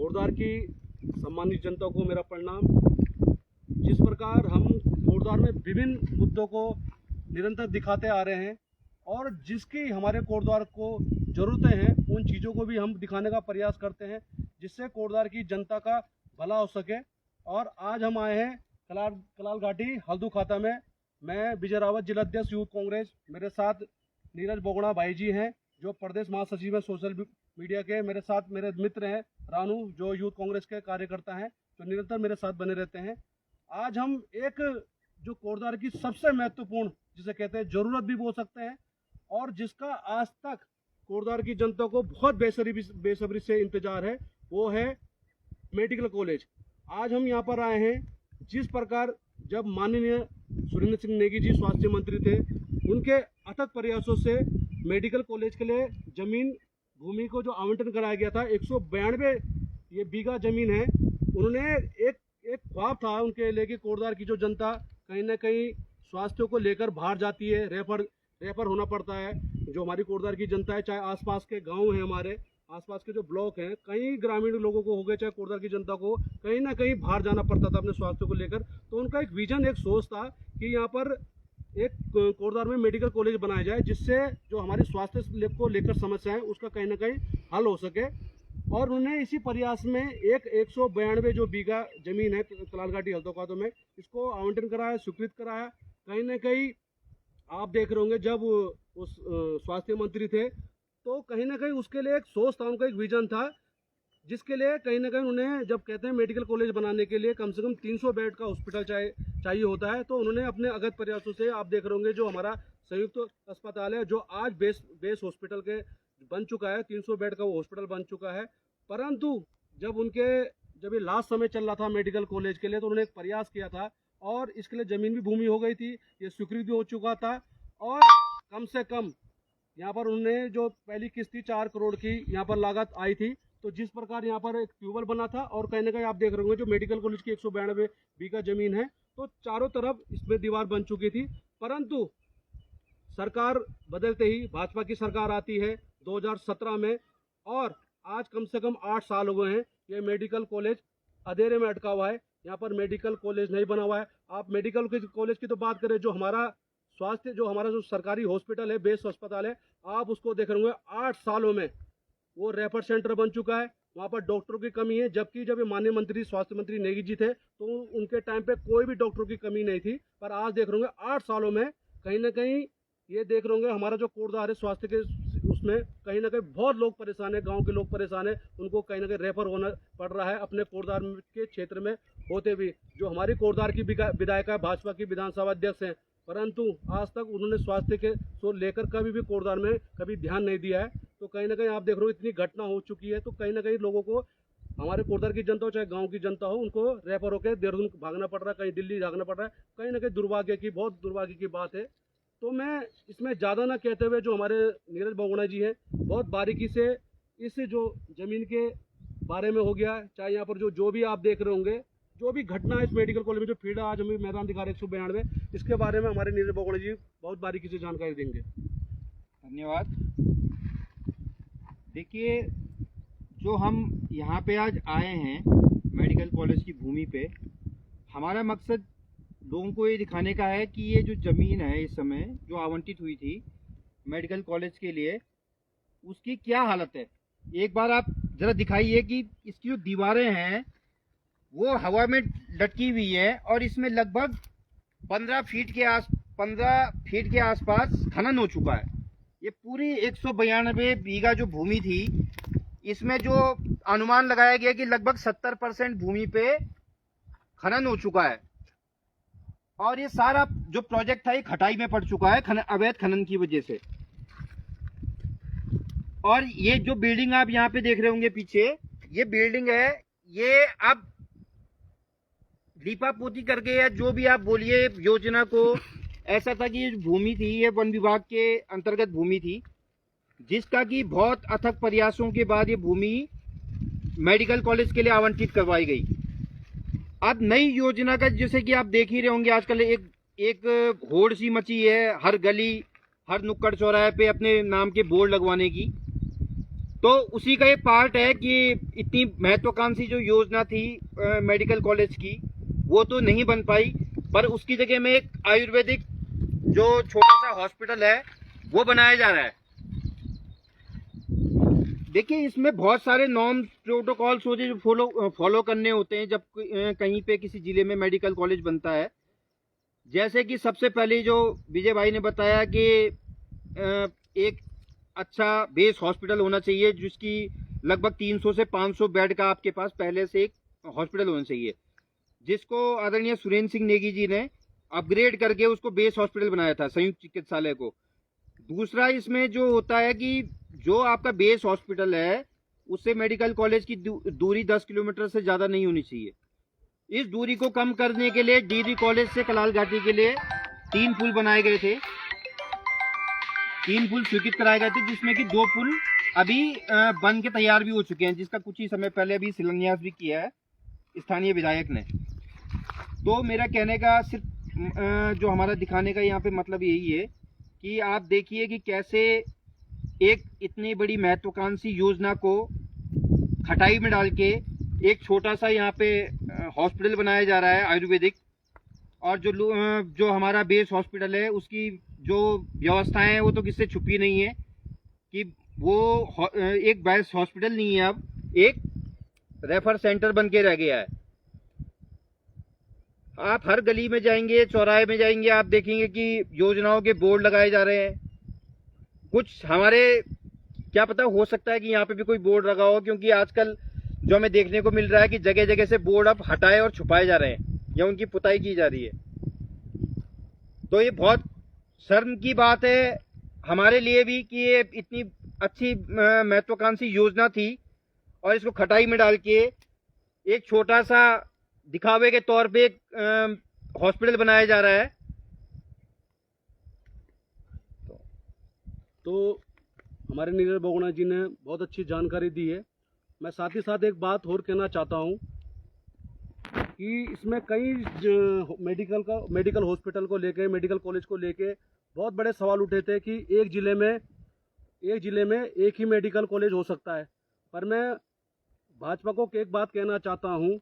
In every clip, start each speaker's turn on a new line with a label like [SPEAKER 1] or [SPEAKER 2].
[SPEAKER 1] कोटद्वार की सम्मानित जनता को मेरा प्रणाम। जिस प्रकार हम कोटद्वार में विभिन्न मुद्दों को निरंतर दिखाते आ रहे हैं और जिसकी हमारे कोटद्वार को ज़रूरतें हैं उन चीज़ों को भी हम दिखाने का प्रयास करते हैं जिससे कोटद्वार की जनता का भला हो सके। और आज हम आए हैं कलाल घाटी हल्दू खाता में। मैं विजय रावत, जिला अध्यक्ष यूथ कांग्रेस। मेरे साथ नीरज बोगड़ा भाई जी हैं जो प्रदेश महासचिव हैं सोशल मीडिया के। मेरे साथ मेरे मित्र हैं रानू जो यूथ कांग्रेस के कार्यकर्ता हैं जो निरंतर मेरे साथ बने रहते हैं। आज हम एक जो कोटद्वार की सबसे महत्वपूर्ण जिसे कहते हैं जरूरत भी बोल सकते हैं और जिसका आज तक कोटद्वार की जनता को बहुत बेसब्री से इंतजार है, वो है मेडिकल कॉलेज। आज हम यहाँ पर आए हैं जिस प्रकार जब माननीय सुरेंद्र सिंह नेगी जी स्वास्थ्य मंत्री थे, उनके अथक प्रयासों से मेडिकल कॉलेज के लिए जमीन भूमि को जो आवंटन कराया गया था 192 ये बीघा जमीन है। उन्होंने एक ख्वाब था उनके लिए कि कोटद्वार की जो जनता कहीं ना कहीं स्वास्थ्य को लेकर बाहर जाती है, रेफर होना पड़ता है। जो हमारी कोटद्वार की जनता है, चाहे आसपास के गांव हैं, हमारे आसपास के जो ब्लॉक हैं, कई ग्रामीण लोगों को हो गए, चाहे कोटद्वार की जनता को कहीं ना कहीं बाहर जाना पड़ता था अपने स्वास्थ्य को लेकर। तो उनका एक विजन, एक सोच था कि यहाँ पर एक कोटद्वार में मेडिकल कॉलेज बनाया जाए जिससे जो हमारी स्वास्थ्य को लेकर समस्या है उसका कहीं ना कहीं हल हो सके। और उन्होंने इसी प्रयास में 192 जो बीघा जमीन है कलाल घाटी हल्दू खातों में, इसको आवंटन कराया, स्वीकृत कराया। कहीं ना कहीं आप देख रहे होंगे जब उस स्वास्थ्य मंत्री थे तो कहीं ना कहीं उसके लिए एक सोच था, उनका एक विजन था जिसके लिए कहीं ना कहीं उन्हें जब कहते हैं मेडिकल कॉलेज बनाने के लिए कम से कम 300 बेड का हॉस्पिटल चाहिए होता है। तो उन्होंने अपने अगत प्रयासों से आप देख रहे होंगे जो हमारा संयुक्त अस्पताल है जो आज बेस हॉस्पिटल के बन चुका है, 300 बेड का वो हॉस्पिटल बन चुका है। परंतु जब ये लास्ट समय चल रहा था मेडिकल कॉलेज के लिए तो उन्होंने एक प्रयास किया था और इसके लिए ज़मीन भी भूमि हो गई थी, ये स्वीकृत भी हो चुका था। और कम से कम यहाँ पर उन्होंने जो पहली किस्त थी 4 करोड़ की यहाँ पर लागत आई थी। तो जिस प्रकार यहाँ पर एक ट्यूबवेल बना था और कहीं ना कहीं आप देख रहे होंगे जो मेडिकल कॉलेज की 192 बीघा जमीन है तो चारों तरफ इसमें दीवार बन चुकी थी। परंतु सरकार बदलते ही भाजपा की सरकार आती है 2017 में और आज कम से कम 8 साल हो गए हैं ये मेडिकल कॉलेज अंधेरे में अटका हुआ है। यहाँ पर मेडिकल कॉलेज नहीं बना हुआ है। आप मेडिकल कॉलेज की तो बात करें, जो हमारा जो सरकारी हॉस्पिटल है, बेस अस्पताल है, आप उसको देख रहे होंगे 8 सालों में वो रेफर सेंटर बन चुका है। वहाँ पर डॉक्टरों की कमी है, जबकि जब ये माननीय मंत्री स्वास्थ्य मंत्री नेगी जी थे तो उनके टाइम पे कोई भी डॉक्टरों की कमी नहीं थी। पर आज देख रहे होंगे 8 सालों में कहीं ना कहीं ये देख रहे होंगे हमारा जो कोटद्वार है स्वास्थ्य के उसमें कहीं ना कहीं बहुत लोग परेशान है, गांव के लोग परेशान है, उनको कहीं ना कहीं रेफर होना पड़ रहा है अपने कोटद्वार के क्षेत्र में होते हुए। जो हमारी कोटद्वार की विधायिका भाजपा की विधानसभा अध्यक्ष हैं, परंतु आज तक उन्होंने स्वास्थ्य के को लेकर कभी भी कोटद्वार में कभी ध्यान नहीं दिया है। तो कहीं ना कहीं आप देख रहे हो इतनी घटना हो चुकी है तो कहीं ना कहीं लोगों को, हमारे कोटद्वार की जनता हो चाहे गांव की जनता हो, उनको रेफर होकर देहरादून भागना पड़ रहा है, कहीं दिल्ली भागना पड़ रहा है। कहीं ना कहीं बहुत दुर्भाग्य की बात है। तो मैं इसमें ज़्यादा ना कहते हुए जो हमारे नीरज बोगड़ा जी हैं बहुत बारीकी से इस जो ज़मीन के बारे में हो गया, चाहे यहाँ पर जो भी आप देख रहे होंगे जो भी घटना है इस मेडिकल कॉलेज में, जो फील्ड आज हमें मैदान दिखा रहे 192, इसके बारे में हमारे नीरज बोगड़ा जी बहुत बारीकी से जानकारी देंगे।
[SPEAKER 2] धन्यवाद। देखिए, जो हम यहाँ पे आज आए हैं मेडिकल कॉलेज की भूमि पे, हमारा मकसद लोगों को ये दिखाने का है कि ये जो ज़मीन है इस समय जो आवंटित हुई थी मेडिकल कॉलेज के लिए, उसकी क्या हालत है। एक बार आप ज़रा दिखाइए कि इसकी जो दीवारें हैं वो हवा में लटकी हुई है और इसमें लगभग 15 फीट के आसपास खनन हो चुका है। ये पूरी 192 बीघा जो भूमि थी, इसमें जो अनुमान लगाया गया कि लगभग 70% भूमि पे खनन हो चुका है और ये सारा जो प्रोजेक्ट था ये खटाई में पड़ चुका है अवैध खनन की वजह से। और ये जो बिल्डिंग आप यहाँ पे देख रहे होंगे पीछे, ये बिल्डिंग है, ये अब लीपा पोती करके या जो भी आप बोलिए योजना को, ऐसा था कि ये भूमि थी ये वन विभाग के अंतर्गत भूमि थी जिसका कि बहुत अथक प्रयासों के बाद ये भूमि मेडिकल कॉलेज के लिए आवंटित करवाई गई। अब नई योजना का जैसे कि आप देख ही रहे होंगे आजकल एक होड़ सी मची है हर गली हर नुक्कड़ चौराहे पे अपने नाम के बोर्ड लगवाने की। तो उसी का एक पार्ट है कि इतनी महत्वाकांक्षी जो योजना थी मेडिकल कॉलेज की, वो तो नहीं बन पाई, पर उसकी जगह में एक आयुर्वेदिक जो छोटा सा हॉस्पिटल है वो बनाया जा रहा है। देखिए, इसमें बहुत सारे नॉर्म्स प्रोटोकॉल्स होते हैं जो फॉलो करने होते हैं जब कहीं पे किसी जिले में मेडिकल कॉलेज बनता है। जैसे कि सबसे पहले जो विजय भाई ने बताया कि एक अच्छा बेस हॉस्पिटल होना चाहिए, जिसकी लगभग 300 से 500 बेड का आपके पास पहले से एक हॉस्पिटल होना चाहिए, जिसको आदरणीय सुरेंद्र सिंह नेगी जी ने अपग्रेड करके उसको बेस हॉस्पिटल बनाया था, संयुक्त चिकित्सालय को। दूसरा इसमें जो होता है कि जो आपका बेस हॉस्पिटल है उससे मेडिकल कॉलेज की दूरी 10 किलोमीटर से ज़्यादा नहीं होनी चाहिए। इस दूरी को कम करने के लिए डीडी कॉलेज से कलाल घाटी के लिए 3 पुल बनाए गए थे, 3 पुल स्वीकृत कराए गए थे, जिसमें कि 2 पुल अभी बन के तैयार भी हो चुके हैं, जिसका कुछ ही समय पहले अभी शिलान्यास भी किया है स्थानीय विधायक ने। तो मेरा कहने का सिर्फ जो हमारा दिखाने का यहाँ पे मतलब यही है कि आप देखिए कि कैसे एक इतनी बड़ी महत्वाकांक्षी योजना को खटाई में डाल के एक छोटा सा यहाँ पे हॉस्पिटल बनाया जा रहा है आयुर्वेदिक, और जो हमारा बेस हॉस्पिटल है उसकी जो व्यवस्थाएं हैं वो तो किससे छुपी नहीं है कि वो एक बेस हॉस्पिटल नहीं है, अब एक रेफर सेंटर बन के रह गया है। आप हर गली में जाएंगे, चौराहे में जाएंगे, आप देखेंगे कि योजनाओं के बोर्ड लगाए जा रहे हैं। कुछ हमारे क्या पता, हो सकता है कि यहाँ पे भी कोई बोर्ड लगा हो, क्योंकि आजकल जो हमें देखने को मिल रहा है कि जगह जगह से बोर्ड अब हटाए और छुपाए जा रहे हैं या उनकी पुताई की जा रही है। तो ये बहुत शर्म की बात है हमारे लिए भी कि ये इतनी अच्छी महत्वाकांक्षी योजना थी और इसको खटाई में डाल के एक छोटा सा दिखावे के तौर पे एक हॉस्पिटल बनाया जा रहा है।
[SPEAKER 1] तो हमारे नीरज बोगना जी ने बहुत अच्छी जानकारी दी है। मैं साथ ही साथ एक बात और कहना चाहता हूँ कि इसमें कई मेडिकल हॉस्पिटल को लेके, मेडिकल कॉलेज को लेके बहुत बड़े सवाल उठे थे कि एक ज़िले में एक ही मेडिकल कॉलेज हो सकता है। पर मैं भाजपा को एक बात कहना चाहता हूँ,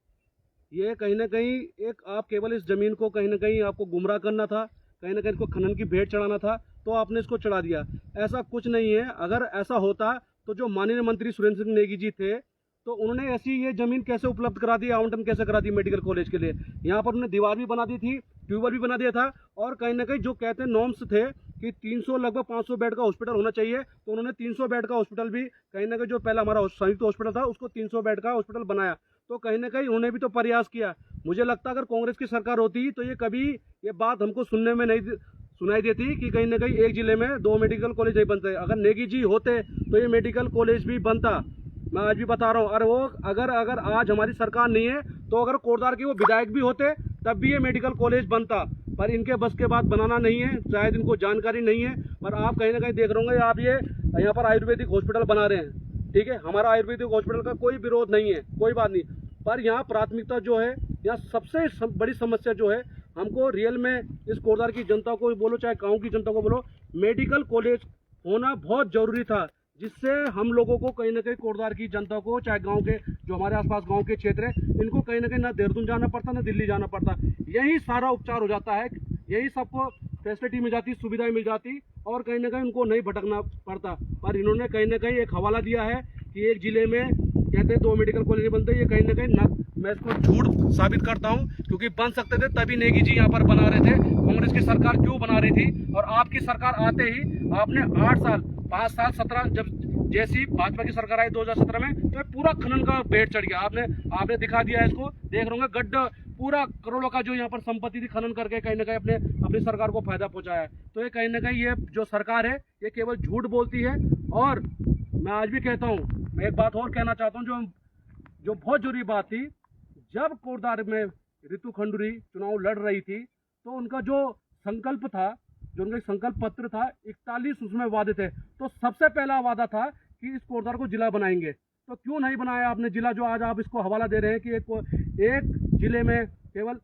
[SPEAKER 1] ये कहीं ना कहीं एक आप केवल इस ज़मीन को कहीं ना कहीं आपको गुमराह करना था, कहीं ना कहीं इसको खनन की भेंट चढ़ाना था, तो आपने इसको चढ़ा दिया। ऐसा कुछ नहीं है। अगर ऐसा होता तो जो माननीय मंत्री सुरेंद्र सिंह नेगी जी थे, तो उन्होंने ऐसी ये ज़मीन कैसे उपलब्ध करा दी, आवंटन कैसे करा दी मेडिकल कॉलेज के लिए। यहाँ पर उन्होंने दीवार भी बना दी थी, ट्यूबवेल भी बना दिया था, और कहीं ना कहीं जो कहते हैं नॉर्म्स थे कि 300 लगभग 500 बेड का हॉस्पिटल होना चाहिए, तो उन्होंने 300 बेड का हॉस्पिटल भी कहीं ना कहीं जो पहला हमारा संयुक्त हॉस्पिटल था उसको 300 बेड का हॉस्पिटल बनाया। तो कहीं ना कहीं उन्होंने भी तो प्रयास किया। मुझे लगता अगर कांग्रेस की सरकार होती तो ये कभी ये बात हमको सुनने में नहीं सुनाई देती कि कहीं ना कहीं एक ज़िले में 2 मेडिकल कॉलेज नहीं बनते। अगर नेगी जी होते तो ये मेडिकल कॉलेज भी बनता। मैं आज भी बता रहा हूँ, अरे वो अगर आज हमारी सरकार नहीं है तो अगर कोटद्वार के वो विधायक भी होते तब भी ये मेडिकल कॉलेज बनता, पर इनके बस के बात बनाना नहीं है, शायद इनको जानकारी नहीं है। पर आप कहीं ना कहीं देख रहे होंगे, आप ये यहाँ पर आयुर्वेदिक हॉस्पिटल बना रहे हैं, ठीक है, हमारा आयुर्वेदिक हॉस्पिटल का कोई विरोध नहीं है, कोई बात नहीं। पर यहाँ प्राथमिकता जो है, यहाँ सबसे बड़ी समस्या जो है, हमको रियल में इस कोटद्वार की जनता को बोलो चाहे गाँव की जनता को बोलो, मेडिकल कॉलेज होना बहुत ज़रूरी था, जिससे हम लोगों को कहीं ना कहीं कोटद्वार की जनता को, चाहे गांव के जो हमारे आसपास गांव के क्षेत्र है, इनको कहीं ना कहीं ना देहरादून जाना पड़ता ना दिल्ली जाना पड़ता, यही सारा उपचार हो जाता है, यही सबको फैसिलिटी मिल जाती, सुविधाएं मिल जाती, और कहीं ना कहीं उनको नहीं भटकना पड़ता। पर इन्होंने कहीं ना कहीं एक हवाला दिया है कि एक ज़िले में कहते हैं 2 मेडिकल कॉलेज बनते, ये कहीं ना कहीं मैं इसको झूठ साबित करता हूँ, क्योंकि बन सकते थे तभी नेगी जी यहाँ पर बना रहे थे। कांग्रेस की सरकार क्यों बना रही थी, और आपकी सरकार आते ही आपने 8 साल 5 साल 17 जब जैसी भाजपा की सरकार आई 2017 में, तो पूरा खनन का भेंट चढ़ गया। आपने दिखा दिया है इसको, देख रहे होंगे गड्ढा पूरा करोड़ों का जो यहाँ पर संपत्ति थी खनन करके कहीं ना कहीं अपनी सरकार को फायदा पहुंचाया है। तो ये कहीं ना कहीं ये जो सरकार है ये केवल झूठ बोलती है। और मैं आज भी कहता हूँ, मैं एक बात और कहना चाहता हूँ जो बहुत जरूरी बात थी, जब कोटद्वार में रितु खंडूरी चुनाव लड़ रही थी तो उनका जो संकल्प था, जो उनका संकल्प पत्र था, 41 उसमें वादे थे। तो सबसे पहला वादा था कि इस कोटद्वार को जिला बनाएंगे। तो क्यों नहीं बनाया आपने जिला, जो आज आप इसको हवाला दे रहे हैं कि एक जिले में केवल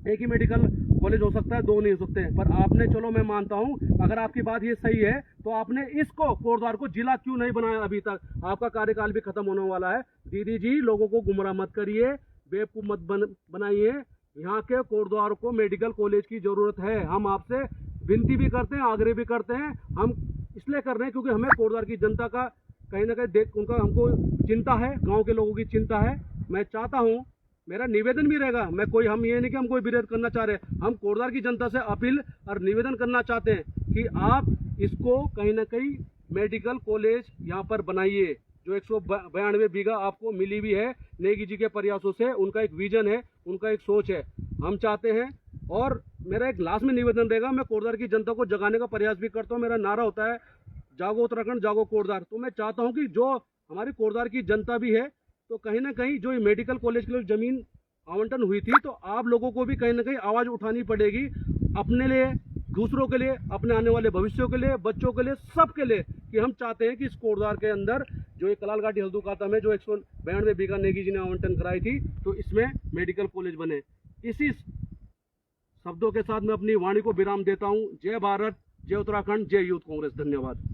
[SPEAKER 1] एक ही मेडिकल कॉलेज हो सकता है, 2 नहीं हो सकते हैं, पर आपने, चलो मैं मानता हूँ, अगर आपकी बात ये सही है तो आपने इसको कोटद्वार को जिला क्यों नहीं बनाया अभी तक? आपका कार्यकाल भी खत्म होने वाला है। दीदी जी, लोगों को गुमराह मत करिए, बेवकूफ मत बनाइए। यहाँ के कोटद्वार को मेडिकल कॉलेज की जरूरत है। हम आपसे विनती भी करते हैं, आग्रह भी करते हैं। हम इसलिए कर रहे हैं क्योंकि हमें कोटद्वार की जनता का कहीं ना कहीं उनका हमको चिंता है, गाँव के लोगों की चिंता है। मैं चाहता हूँ, मेरा निवेदन भी रहेगा, हम ये नहीं कि हम कोई विरोध करना चाह रहे, हम कोटद्वार की जनता से अपील और निवेदन करना चाहते हैं कि आप इसको कहीं ना कहीं मेडिकल कॉलेज यहाँ पर बनाइए। जो 192 बीघा आपको मिली भी है नेगी जी के प्रयासों से, उनका एक विजन है, उनका एक सोच है, हम चाहते हैं। और मेरा एक लास्ट में निवेदन रहेगा, मैं कोटद्वार की जनता को जगाने का प्रयास भी करता हूँ। मेरा नारा होता है जागो उत्तराखंड, जागो कोटद्वार। तो मैं चाहता हूँ कि जो हमारी कोटद्वार की जनता भी है, तो कहीं ना कहीं जो मेडिकल कॉलेज के लिए जमीन आवंटन हुई थी, तो आप लोगों को भी कहीं ना कहीं आवाज़ उठानी पड़ेगी, अपने लिए, दूसरों के लिए, अपने आने वाले भविष्यों के लिए, बच्चों के लिए, सबके लिए, कि हम चाहते हैं कि इस कोटद्वार के अंदर जो एक कलाल घाटी हल्दू खाता में जो 192 बीघा नेगी जी ने आवंटन कराई थी, तो इसमें मेडिकल कॉलेज बने। इसी शब्दों के साथ मैं अपनी वाणी को विराम देता हूँ। जय भारत, जय उत्तराखंड, जय यूथ कांग्रेस। धन्यवाद।